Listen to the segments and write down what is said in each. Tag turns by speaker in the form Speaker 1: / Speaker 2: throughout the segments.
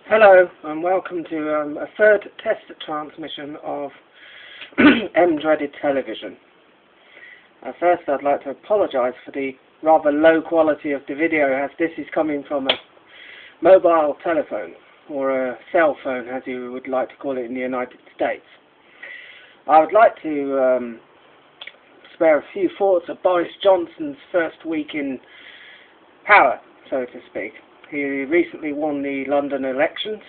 Speaker 1: Hello and welcome to a third test transmission of Dreaded Television. First I'd like to apologise for the rather low quality of the video, as this is coming from a mobile telephone, or a cell phone as you would like to call it in the United States. I would like to spare a few thoughts of Boris Johnson's first week in power, so to speak. He recently won the London elections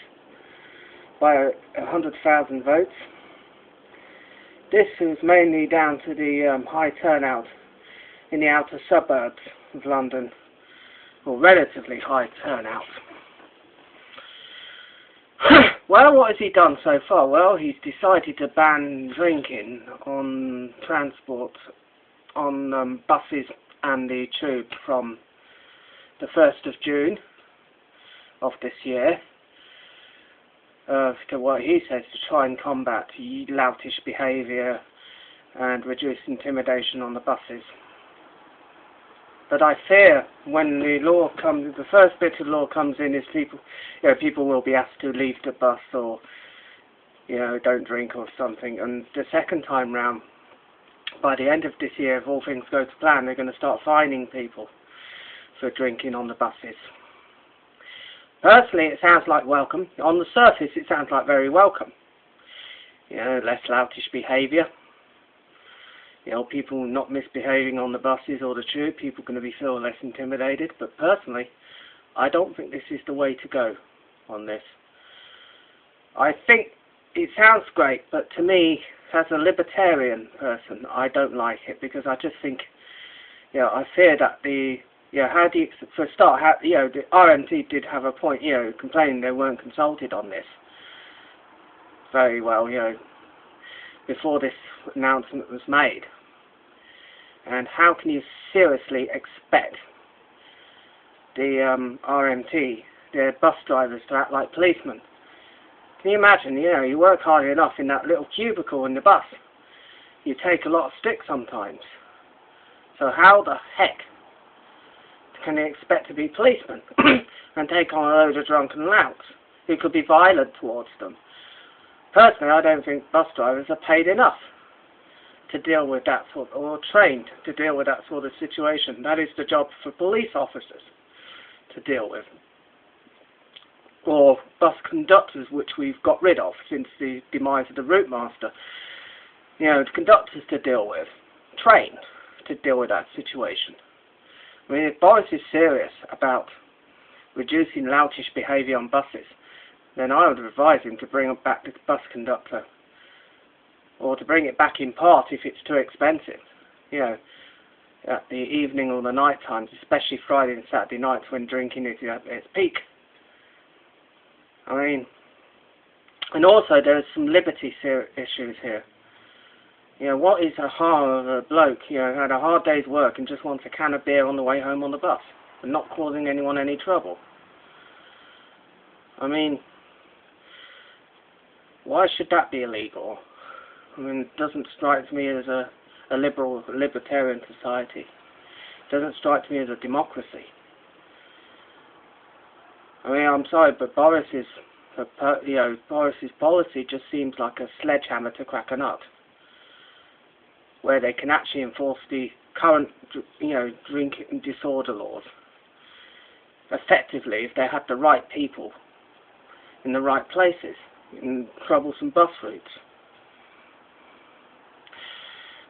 Speaker 1: by 100,000 votes. This was mainly down to the high turnout in the outer suburbs of London, or relatively high turnout. Well, what has he done so far? Well, he's decided to ban drinking on transport, on buses and the tube from the 1st of June of this year, to what he says to try and combat loutish behaviour and reduce intimidation on the buses. But I fear when the law comes, the first bit of law comes in is people will be asked to leave the bus, or don't drink or something, and the second time round, by the end of this year, if all things go to plan, they're going to start fining people for drinking on the buses. Personally, it sounds like welcome. On the surface, it sounds like very welcome. Less loutish behaviour. People not misbehaving on the buses or the tube. People going to feel less intimidated. But personally, I don't think this is the way to go on this. I think it sounds great, but to me, as a libertarian person, I don't like it, because I just think, I fear that how do you, for a start, the RMT did have a point, complaining they weren't consulted on this very well, before this announcement was made. And how can you seriously expect the RMT, the bus drivers, to act like policemen? Can you imagine, you work hard enough in that little cubicle in the bus. You take a lot of sticks sometimes. So how the heck can they expect to be policemen and take on a load of drunken louts who could be violent towards them? Personally, I don't think bus drivers are paid enough to deal with that sort, or trained to deal with that sort of situation. That is the job for police officers to deal with, or bus conductors, which we've got rid of since the demise of the route master. The conductors to deal with, trained to deal with that situation. I mean, if Boris is serious about reducing loutish behaviour on buses, then I would advise him to bring back the bus conductor, or to bring it back in part if it's too expensive, at the evening or the night times, especially Friday and Saturday nights when drinking is at its peak. I mean, and also there's some liberty issues here. What is the harm of a bloke, had a hard day's work and just wants a can of beer on the way home on the bus, and not causing anyone any trouble? I mean, why should that be illegal? I mean, it doesn't strike me as a libertarian society. It doesn't strike me as a democracy. I mean, I'm sorry, but Boris's policy just seems like a sledgehammer to crack a nut, where they can actually enforce the current, drinking disorder laws effectively if they had the right people in the right places in troublesome bus routes.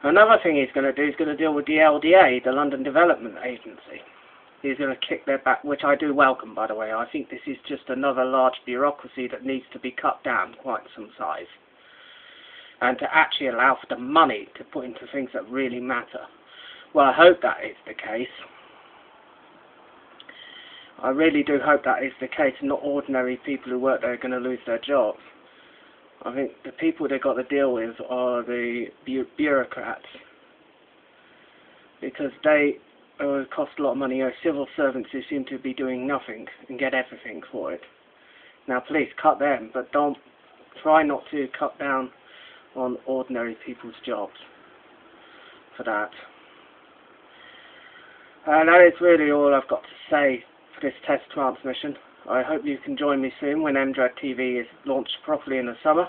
Speaker 1: Another thing he's going to do is going to deal with the LDA, the London Development Agency. He's going to kick their back, which I do welcome, by the way. I think this is just another large bureaucracy that needs to be cut down quite some size, and to actually allow for the money to put into things that really matter. Well, I hope that is the case. I really do hope that is the case, and not ordinary people who work there are going to lose their jobs. I think the people they've got to deal with are the bureaucrats, because they cost a lot of money. Civil servants who seem to be doing nothing and get everything for it. Now please cut them, but try not to cut down on ordinary people's jobs for that. And that is really all I've got to say for this test transmission. I hope you can join me soon when MdreadedTV is launched properly in the summer.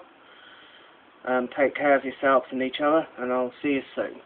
Speaker 1: Take care of yourselves and each other, and I'll see you soon.